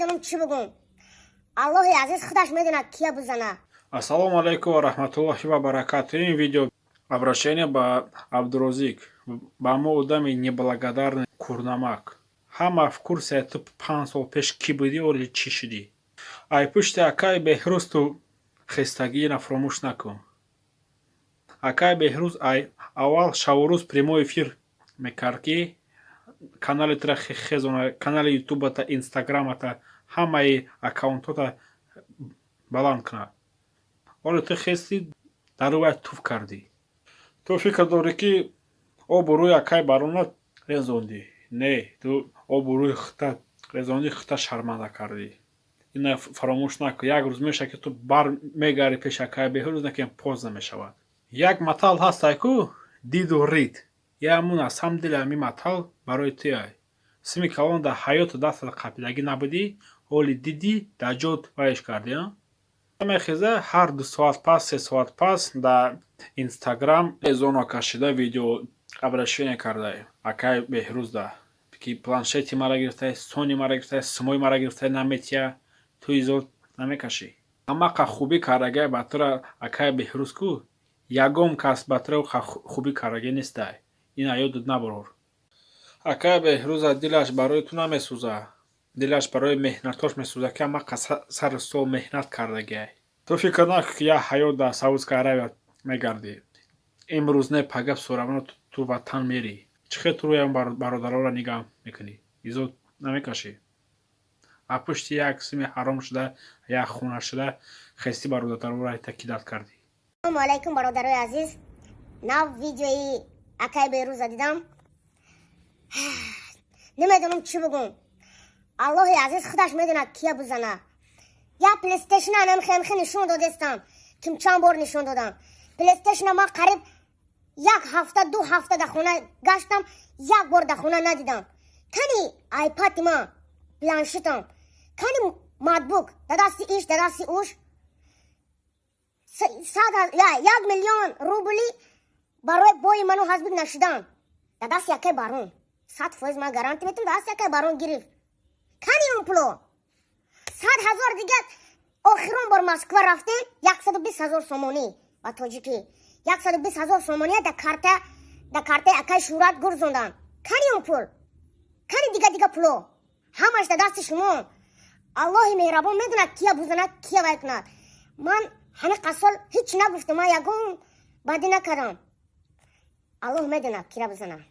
نمیدونم چی بگم. الله عزیز خودش میدونه کیا بزنه. Ассалому алейкум ва рахматуллахи ва баракату. In видео обращение ба Абдурозик. Ба мо одами неблагодарный курнамак. Ҳама в курсе ту 5 сол пеш ки будӣ оли чӣ шудӣ? Ай пушти акаи Беҳрӯз ту хистагиина фаромӯш накун. Акаи Беҳрӯз ай аввал шаву рӯз прямой эфир мекард ки канали тира хезона, канали ютубата, инстаграмата, ҳамаи аккаунтота баланд кунад. Оли ту хести дар рӯяш туф кардӣ. Ту фикр дорӣ ки обу рӯи акаи барона резондӣ. Не, ту обу рӯи хута резондӣ, хута шарманда кардӣ. Ина фаромӯш накун. Як рӯз мешавад ки ту бар мегари пеш акаи Беҳрӯз, накин поза мешавад. Як матал ҳастай ку диду рид. Я ҳамун аст, ҳамдили ҳамин матал барои туяй. Сими калон дар ҳаёту дастат қапидагӣ набудӣ, оли дидӣ дар ҷод вайш кардӣ. Мехеза ҳар 2 соат пас, 3 соат пас дар инстаграм зоно кашида видео обращение карда акаи Беҳрӯз да ки планшети мара гирифтаи, сони мара гирифтаи, сумои мара гирифтаи наметия, ту изот намекашӣ. Ҳамақа хубӣ кардагай ба тура акаи Беҳрӯз ку ягон кас ба тура хубӣ кардагӣ нестай. Ина ёдут набарор. Акаи Беҳрӯза дилаш барои ту намесӯзад. Дилаш барои меҳнатош месӯзад ки ҳамақа сару сол меҳнат кардагай. Ту фикр накун ки як ҳаёт дар Саудская Аравия мегардӣ. Имрӯз не пагап соравона ту ватан мерӣ. Чӣ хел ту рӯян бародаронро нигаҳ мекунӣ? Изот намекашӣ. Аз пушти як сими ҳаром шуда, як хона шуда хести бародаронро такидат кардӣ. Assalomu alaykum barodaroy aziz. Nav videoyi akay Behruzda دیدم. نمیدونم چی بگم. الله عزیز خودش میدونه کیا بزنه. یا پلیستیشن هم خیلی نشون دادستم. کم چند بار نشون دادم. پلیستیشن ما قریب 1 هفته 2 هفته در خونه گشتم، 1 بار در خونه ندیدم. کنی آیپاد ما، پلانشتم، کنی ماتبوک، داداسی ایش داداسی اوش. 1 میلیون روبلی برای بای منو حسبی نشدم. داداسی یکی بارون 100% من گارانتی میتونم داداسی یکی بارون گرفت. کنی اون پلو 100,000 دیگه آخرون بار مسکو رفتیم 120,000 سومونی با تاجیکی 120,000 سومونی در کارت اکای شورات گرزوندن. کنی اون پول، کنی دیگه پلو همش در دست شما. الله مهربان میدونه کیا بزنه کیا وای کند. من همه قصال هیچ نگفتم، من یگون بدی نکردم. الله میدونه کیا بزنه.